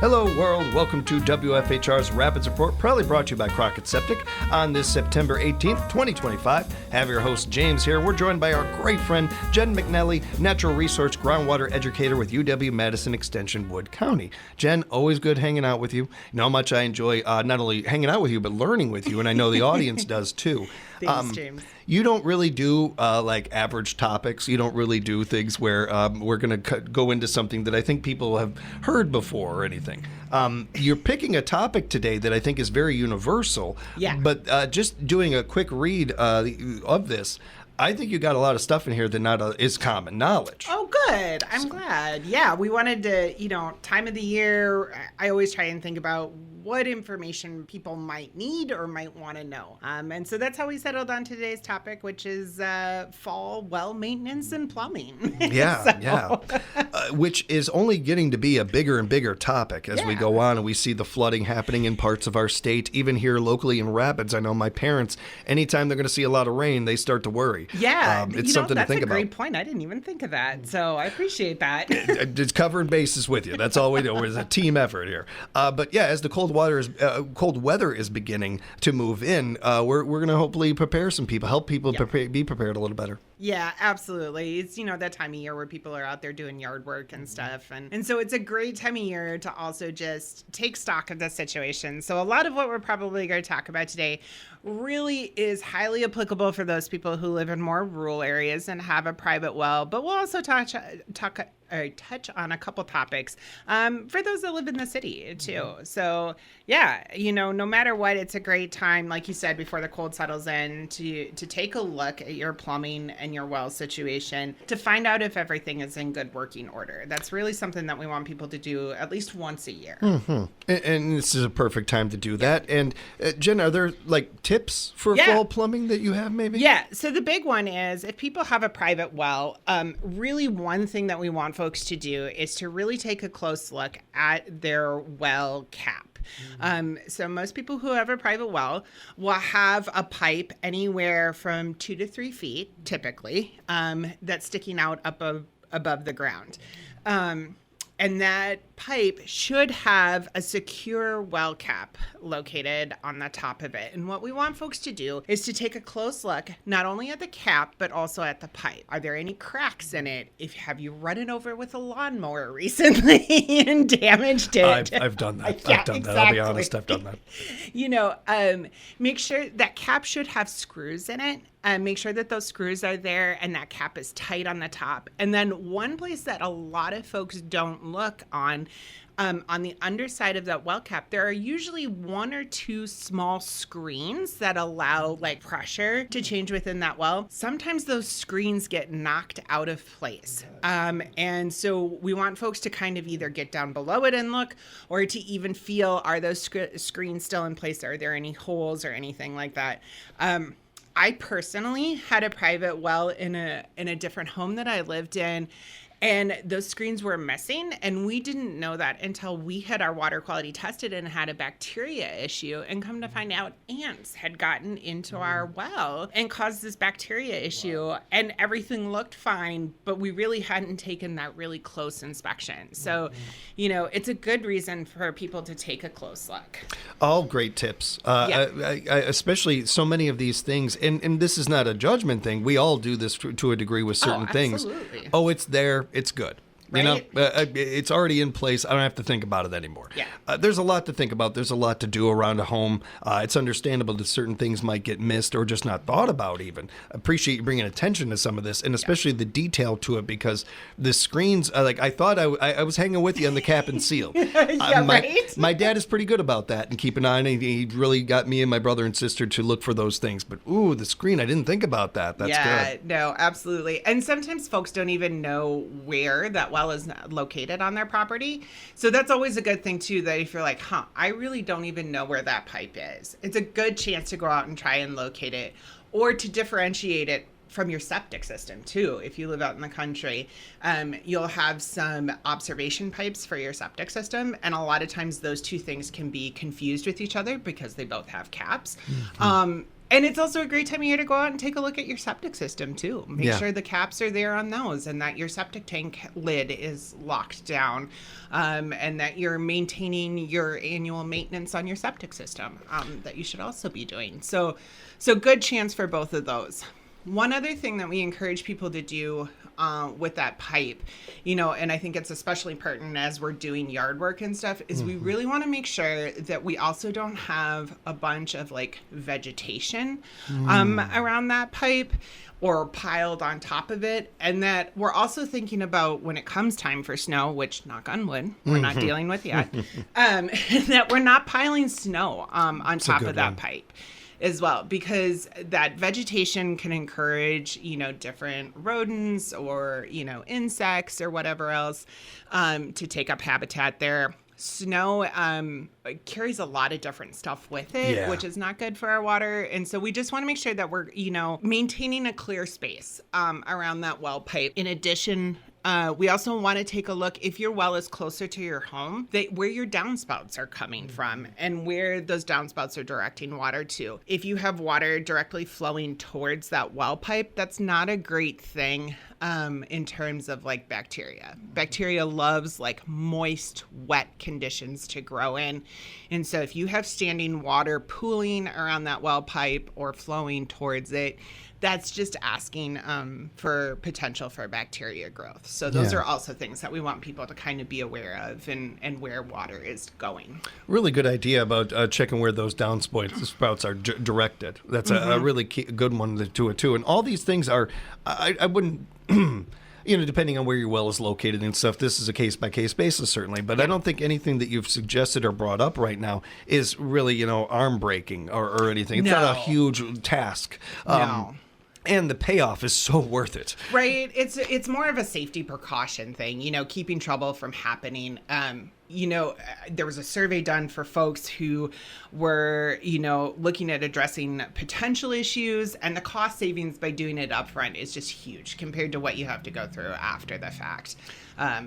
Hello, world. Welcome to WFHR's Rapids Report, proudly brought to you by Crockett Septic on this September 18th, 2025. Have your host, James, here. We're joined by our great friend, Jen McNally, natural resource groundwater educator with UW-Madison Extension, Wood County. Jen, always good hanging out with you. You know how much I enjoy not only hanging out with you, but learning with you, and I know the audience does too. Thanks, James. You don't really do like average topics. You don't really do things where we're going to go into something that I think people have heard before or anything. You're picking a topic today that I think is very universal. Yeah. But just doing a quick read of this, I think you got a lot of stuff in here that is common knowledge. Oh, good. I'm glad. Yeah, we wanted to, time of the year, I always try and think about what information people might need or might want to know. And so that's how we settled on today's topic, which is fall well maintenance and plumbing. Yeah. Which is only getting to be a bigger and bigger topic as we go on, and we see the flooding happening in parts of our state. Even here locally in Rapids, I know my parents, anytime they're going to see a lot of rain, they start to worry. Yeah. It's something to think about. That's a great point. I didn't even think of that. So I appreciate that. It's covering bases with you. That's all we do. It's a team effort here. But yeah, as the cold weather is beginning to move in, we're going to hopefully prepare some people, help people be prepared a little better. Yeah, absolutely. It's, that time of year where people are out there doing yard work and stuff. And so it's a great time of year to also just take stock of the situation. So a lot of what we're probably going to talk about today really is highly applicable for those people who live in more rural areas and have a private well. But we'll also touch on a couple topics for those that live in the city too. So yeah, no matter what, it's a great time, like you said, before the cold settles in, to take a look at your plumbing and your well situation to find out if everything is in good working order. That's really something that we want people to do at least once a year. Mm-hmm. And this is a perfect time to do that. And Jen, are there like tips for fall plumbing that you have maybe? Yeah. So the big one is if people have a private well, really one thing that we want folks to do is to really take a close look at their well cap. So most people who have a private well will have a pipe anywhere from 2 to 3 feet, typically, that's sticking out above the ground. And that pipe should have a secure well cap located on the top of it. And what we want folks to do is to take a close look, not only at the cap, but also at the pipe. Are there any cracks in it? Have you run it over with a lawnmower recently and damaged it? I've done that. Yeah, I've done exactly. that. I'll be honest, I've done that. Make sure that cap should have screws in it. Make sure that those screws are there and that cap is tight on the top. And then one place that a lot of folks don't look on the underside of that well cap, there are usually 1 or 2 small screens that allow like pressure to change within that well. Sometimes those screens get knocked out of place. And so we want folks to kind of either get down below it and look, or to even feel, are those screens still in place? Are there any holes or anything like that? I personally had a private well in a different home that I lived in, and those screens were missing, and we didn't know that until we had our water quality tested and had a bacteria issue, and come to find out ants had gotten into our well and caused this bacteria issue, and everything looked fine, but we really hadn't taken that really close inspection. So, it's a good reason for people to take a close look. All great tips, especially so many of these things, and this is not a judgment thing. We all do this to a degree with certain things. Oh, it's there. It's good. Right? It's already in place. I don't have to think about it anymore. Yeah. There's a lot to think about. There's a lot to do around a home. It's understandable that certain things might get missed or just not thought about even. I appreciate you bringing attention to some of this, and especially the detail to it, because the screens, I thought I was hanging with you on the cap and seal. My dad is pretty good about that and keep an eye on it. He really got me and my brother and sister to look for those things. But, the screen, I didn't think about that. That's good. No, absolutely. And sometimes folks don't even know where that well is located on their property. So that's always a good thing too, that if you're like, I really don't even know where that pipe is, it's a good chance to go out and try and locate it, or to differentiate it from your septic system too. If you live out in the country, you'll have some observation pipes for your septic system, and a lot of times those two things can be confused with each other because they both have caps. And it's also a great time of year to go out and take a look at your septic system too. Make Yeah. sure the caps are there on those and that your septic tank lid is locked down, and that you're maintaining your annual maintenance on your septic system, that you should also be doing. So good chance for both of those. One other thing that we encourage people to do with that pipe, and I think it's especially pertinent as we're doing yard work and stuff, is we really want to make sure that we also don't have a bunch of like vegetation around that pipe or piled on top of it. And that we're also thinking about when it comes time for snow, which knock on wood, we're not dealing with yet, that we're not piling snow on top of that pipe as well, because that vegetation can encourage, different rodents or, insects or whatever else to take up habitat there. Snow carries a lot of different stuff with it, which is not good for our water. And so we just want to make sure that we're, maintaining a clear space around that well pipe. In addition, we also want to take a look if your well is closer to your home, where your downspouts are coming from and where those downspouts are directing water to. If you have water directly flowing towards that well pipe, that's not a great thing in terms of like bacteria. Bacteria loves like moist, wet conditions to grow in. And so if you have standing water pooling around that well pipe or flowing towards it, that's just asking for potential for bacteria growth. So those are also things that we want people to kind of be aware of and where water is going. Really good idea about checking where those downspouts are directed. That's a really good one to it too. And all these things are, I wouldn't, depending on where your well is located and stuff, this is a case-by-case basis, certainly. But I don't think anything that you've suggested or brought up right now is really, arm-breaking or anything. It's not a huge task. No. And the payoff is so worth it. Right. It's more of a safety precaution thing, keeping trouble from happening. There was a survey done for folks who were, looking at addressing potential issues, and the cost savings by doing it upfront is just huge compared to what you have to go through after the fact,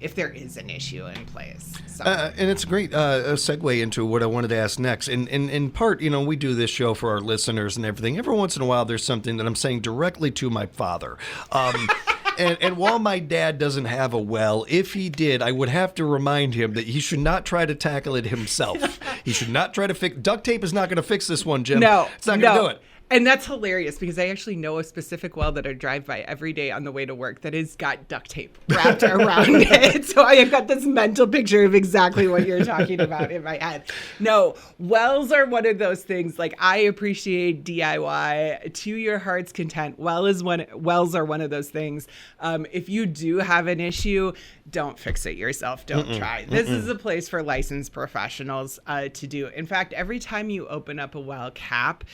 if there is an issue in place. So. And it's a great segue into what I wanted to ask next. And in part, we do this show for our listeners and everything. Every once in a while, there's something that I'm saying directly to my father. And while my dad doesn't have a well, if he did, I would have to remind him that he should not try to tackle it himself. He should not try to fix. Duct tape is not going to fix this one, Jim. No, it's not going to do it. And that's hilarious because I actually know a specific well that I drive by every day on the way to work that has got duct tape wrapped around it. So I have got this mental picture of exactly what you're talking about in my head. No, wells are one of those things. Like, I appreciate DIY to your heart's content. Wells are one of those things. If you do have an issue, don't fix it yourself. Don't try. This is a place for licensed professionals to do. In fact, every time you open up a well cap,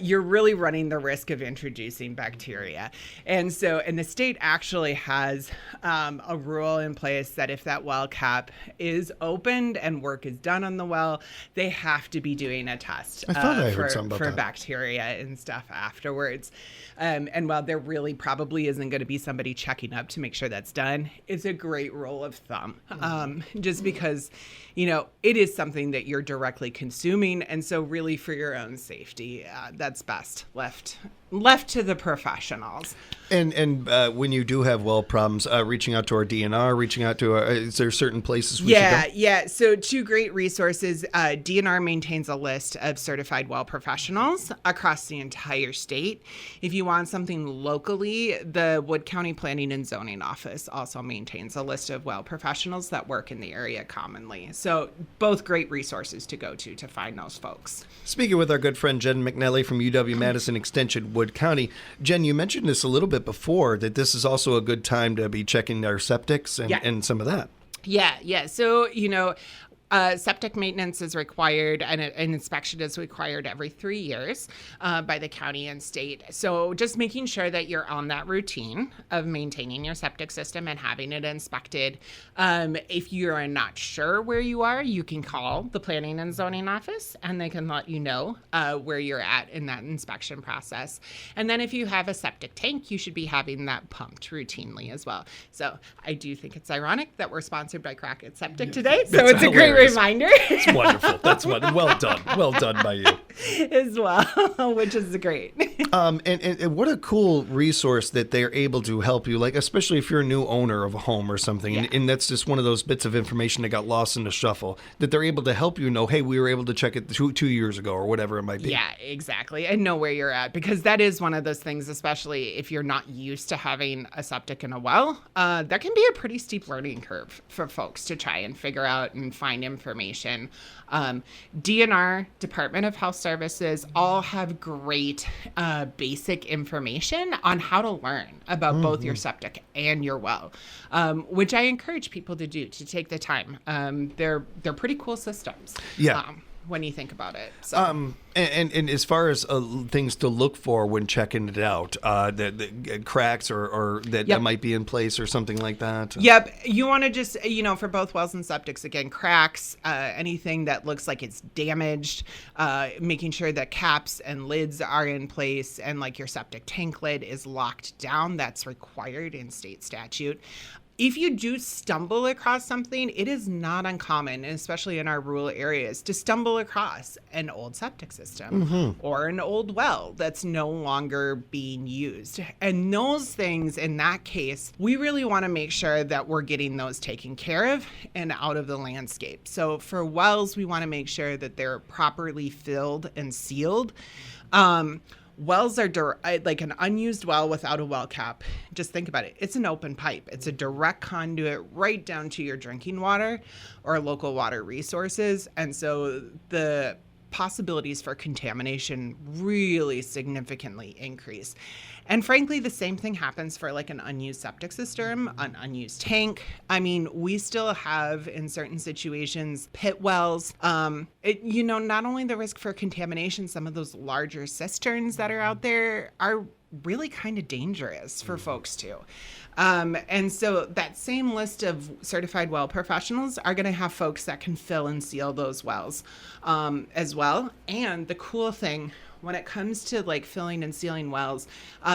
you're really running the risk of introducing bacteria. And the state actually has a rule in place that if that well cap is opened and work is done on the well, they have to be doing a test I thought I heard something about for that. bacteria and stuff afterwards. And while there really probably isn't going to be somebody checking up to make sure that's done, it's a great rule of thumb, just because, it is something that you're directly consuming. And so really for your own safety, that's best left to the professionals. And when you do have well problems, reaching out to our DNR, reaching out to is there certain places we should go? Yeah. So 2 great resources. DNR maintains a list of certified well professionals across the entire state. If you want something locally, the Wood County Planning and Zoning Office also maintains a list of well professionals that work in the area commonly. So both great resources to go to find those folks. Speaking with our good friend Jen McNally from UW-Madison Extension, Wood County. Jen, you mentioned this a little bit before, that this is also a good time to be checking our septics and some of that. Yeah. So, septic maintenance is required and an inspection is required every 3 years by the county and state. So just making sure that you're on that routine of maintaining your septic system and having it inspected. If you're not sure where you are, you can call the Planning and Zoning Office and they can let you know where you're at in that inspection process. And then if you have a septic tank, you should be having that pumped routinely as well. So I do think it's ironic that we're sponsored by Crockett Septic today. So it's a great hilarious. reminder. It's wonderful. That's well done. Well done by you. As well, which is great. And what a cool resource that they're able to help you, like, especially if you're a new owner of a home or something, and that's just one of those bits of information that got lost in the shuffle, that they're able to help you know, hey, we were able to check it two years ago or whatever it might be. Yeah, exactly. And know where you're at, because that is one of those things, especially if you're not used to having a septic and a well, that can be a pretty steep learning curve for folks to try and figure out and find information. DNR, Department of Health Services, all have great basic information on how to learn about both your septic and your well, which I encourage people to do, to take the time. They're pretty cool systems. Yeah. When you think about it. So. And as far as things to look for when checking it out, the cracks or that might be in place or something like that. Yep. You want to just, for both wells and septics, again, cracks, anything that looks like it's damaged, making sure that caps and lids are in place, and like your septic tank lid is locked down. That's required in state statute. If you do stumble across something, it is not uncommon, especially in our rural areas, to stumble across an old septic system or an old well that's no longer being used. And those things, in that case, we really want to make sure that we're getting those taken care of and out of the landscape. So for wells, we want to make sure that they're properly filled and sealed. Wells are like an unused well without a well cap. Just think about it. It's an open pipe. It's a direct conduit right down to your drinking water or local water resources. And so the possibilities for contamination really significantly increase. And frankly, the same thing happens for like an unused septic system, an unused tank. I mean, we still have, in certain situations, pit wells. Not only the risk for contamination, some of those larger cisterns that are out there are really kind of dangerous for folks too. And so that same list of certified well professionals are going to have folks that can fill and seal those wells as well. And the cool thing, when it comes to like filling and sealing wells,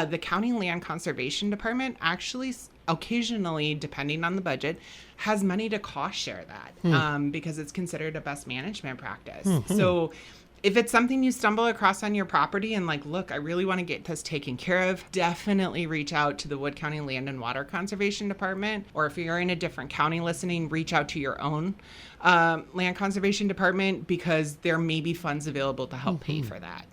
the County Land Conservation Department actually occasionally, depending on the budget, has money to cost share that because it's considered a best management practice. So if it's something you stumble across on your property and like, look, I really want to get this taken care of, definitely reach out to the Wood County Land and Water Conservation Department. Or if you're in a different county listening, reach out to your own land conservation department, because there may be funds available to help pay for that.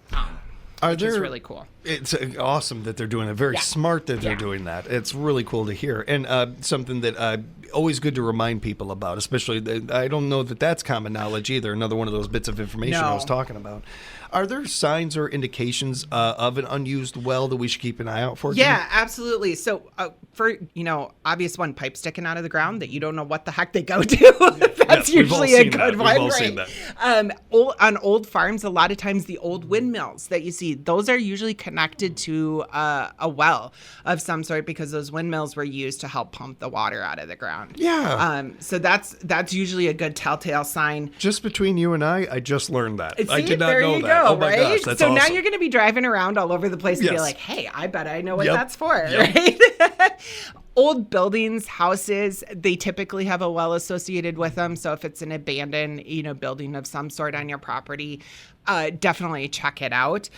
Which is really cool. It's awesome that they're doing it. Very smart that they're doing that. It's really cool to hear. And something that always good to remind people about, especially, I don't know that that's common knowledge either. Another one of those bits of information I was talking about. Are there signs or indications of an unused well that we should keep an eye out for? Yeah, absolutely. So for, obvious one, pipe sticking out of the ground that you don't know what the heck they go to. That's usually a good one, right? On old farms, a lot of times the old windmills that you see, those are usually connected to a well of some sort, because those windmills were used to help pump the water out of the ground. Yeah. So that's usually a good telltale sign. Just between you and I just learned that. See, I did not know that. Go, oh my right? gosh, that's so awesome. Now you're going to be driving around all over the place and be like, hey, I bet I know what that's for, right? Old buildings, houses, they typically have a well associated with them. So if it's an abandoned, building of some sort on your property, definitely check it out.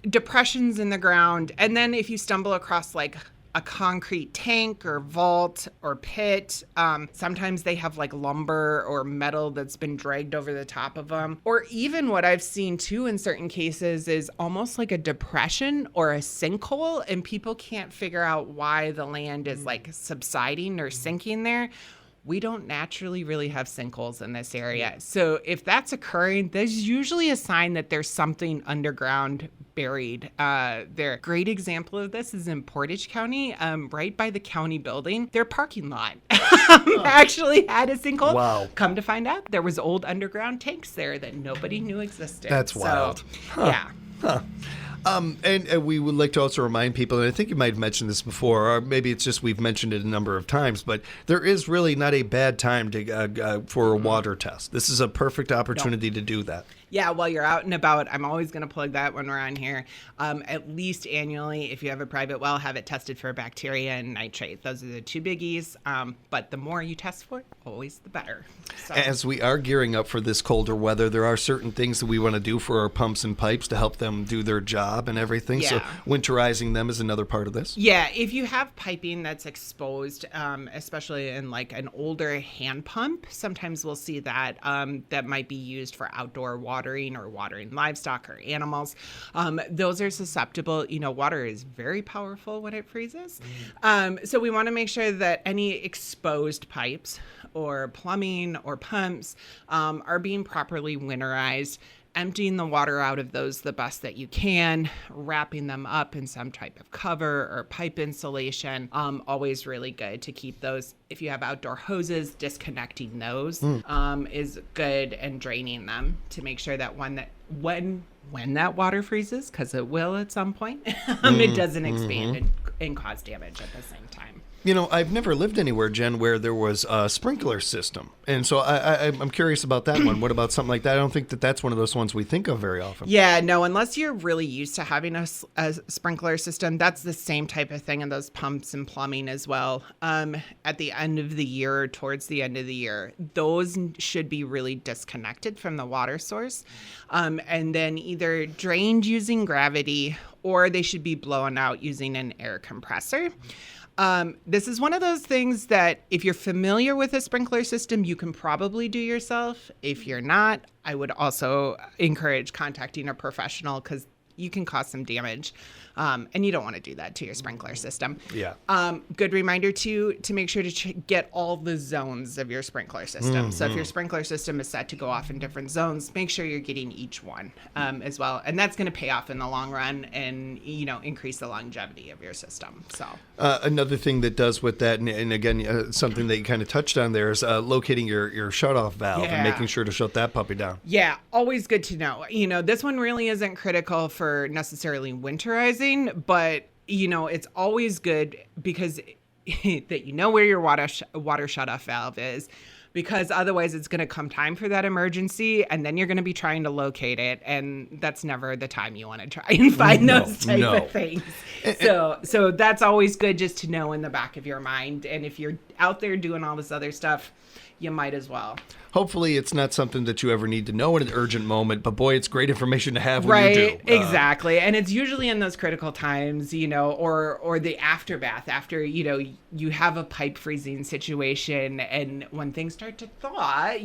Depressions in the ground. And then if you stumble across like a concrete tank or vault or pit, sometimes they have like lumber or metal that's been dragged over the top of them. Or even what I've seen too in certain cases is almost like a depression or a sinkhole, and people can't figure out why the land is like subsiding or sinking there. We don't naturally really have sinkholes in this area. So if that's occurring, there's usually a sign that there's something underground buried there. Great example of this is in Portage County, right by the county building. Their parking lot actually had a sinkhole. Wow. Come to find out, there was old underground tanks there that nobody knew existed. That's wild. Yeah. And we would like to also remind people, and I think you might have mentioned this before, or maybe it's just we've mentioned it a number of times, but there is really not a bad time to for a water test. This is a perfect opportunity to do that. Yeah, while you're out and about, I'm always going to plug that when we're on here. At least annually, if you have a private well, have it tested for bacteria and nitrate. Those are the two biggies. But the more you test for it, always the better. So. As we are gearing up for this colder weather, there are certain things that we want to do for our pumps and pipes to help them do their job and everything. So Yeah. winterizing them is another part of this. Yeah, if you have piping that's exposed, especially in like an older hand pump, sometimes we'll see that that might be used for outdoor watering or watering livestock or animals. Those are susceptible. Water is very powerful when it freezes. So we want to make sure that any exposed pipes or plumbing or pumps are being properly winterized, emptying the water out of those the best that you can, wrapping them up in some type of cover or pipe insulation. Always really good to keep those. If you have outdoor hoses, disconnecting those is good, and draining them to make sure that when that water freezes, because it will at some point, it doesn't expand and cause damage at the same time. I've never lived anywhere, Jen, where there was a sprinkler system. And so I'm curious about that one. What about something like that? I don't think that that's one of those ones we think of very often. Yeah, no, unless you're really used to having a sprinkler system, that's the same type of thing in those pumps and plumbing as well. At the end of the year, or towards the end of the year, those should be really disconnected from the water source, and then either drained using gravity, or they should be blown out using an air compressor. This is one of those things that if you're familiar with a sprinkler system, you can probably do yourself. If you're not, I would also encourage contacting a professional, because you can cause some damage. And you don't want to do that to your sprinkler system. Yeah. Good reminder to make sure to get all the zones of your sprinkler system. So if your sprinkler system is set to go off in different zones, make sure you're getting each one as well. And that's going to pay off in the long run and, increase the longevity of your system. So another thing that does with that, and again, something that you kind of touched on there, is locating your shutoff valve and making sure to shut that puppy down. Yeah, always good to know. This one really isn't critical for necessarily winterizing, but it's always good because that where your water shutoff valve is, because otherwise it's going to come time for that emergency, and then you're going to be trying to locate it, and that's never the time you want to try and find those type of things. So that's always good just to know in the back of your mind. And if you're out there doing all this other stuff, you might as well. Hopefully it's not something that you ever need to know in an urgent moment, but boy, it's great information to have when you do. Right, exactly. And it's usually in those critical times, or the aftermath, after, you have a pipe freezing situation, and when things start to thaw,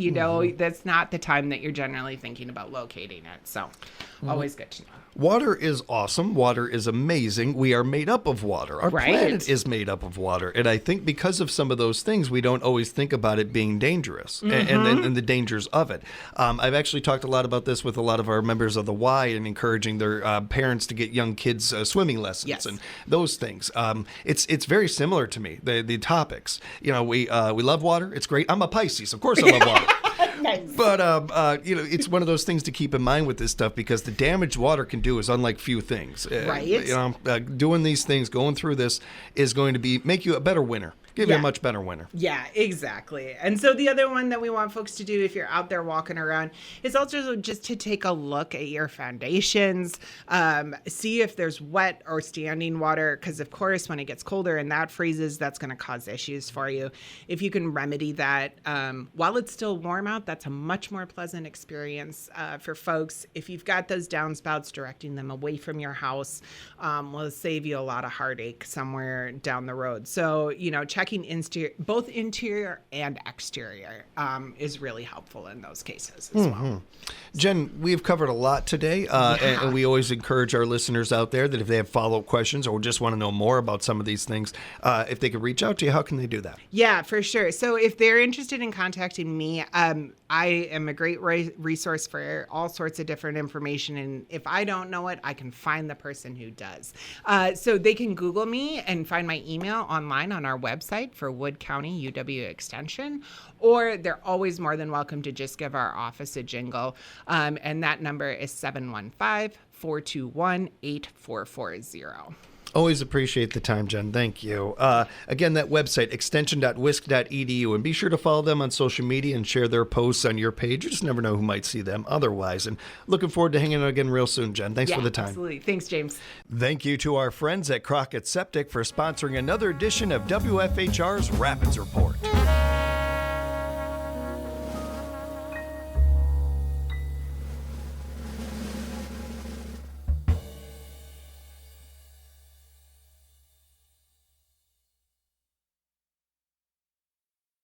that's not the time that you're generally thinking about locating it. So always good to know. Water is awesome. Water is amazing. We are made up of water. Our planet is made up of water. And I think because of some of those things, we don't always think about it being dangerous and the dangers of it. I've actually talked a lot about this with a lot of our members of the Y, and encouraging their parents to get young kids swimming lessons and those things. It's very similar to me, the topics. We love water. It's great. I'm a Pisces. Of course I love water. Nice. But, it's one of those things to keep in mind with this stuff, because the damage water can do is unlike few things. Right. Doing these things, going through this, is going to make you a better winner. Give you a much better winner. Yeah, exactly. And so the other one that we want folks to do if you're out there walking around is also just to take a look at your foundations, see if there's wet or standing water, because of course when it gets colder and that freezes, that's going to cause issues for you. If you can remedy that while it's still warm out, that's a much more pleasant experience for folks. If you've got those downspouts, directing them away from your house will save you a lot of heartache somewhere down the road. So, checking both interior and exterior is really helpful in those cases as well. Jen, we've covered a lot today, and we always encourage our listeners out there that if they have follow-up questions or just want to know more about some of these things, if they could reach out to you, how can they do that? Yeah, for sure. So if they're interested in contacting me, I am a great resource for all sorts of different information. And if I don't know it, I can find the person who does. So they can Google me and find my email online on our website for Wood County UW Extension, or they're always more than welcome to just give our office a jingle. And that number is 715-421-8440. Always appreciate the time, Jen. Thank you. Again, that website, extension.wisc.edu, and be sure to follow them on social media and share their posts on your page. You just never know who might see them otherwise. And looking forward to hanging out again real soon, Jen. Thanks for the time. Absolutely. Thanks, James. Thank you to our friends at Crockett Septic for sponsoring another edition of WFHR's Rapids Report.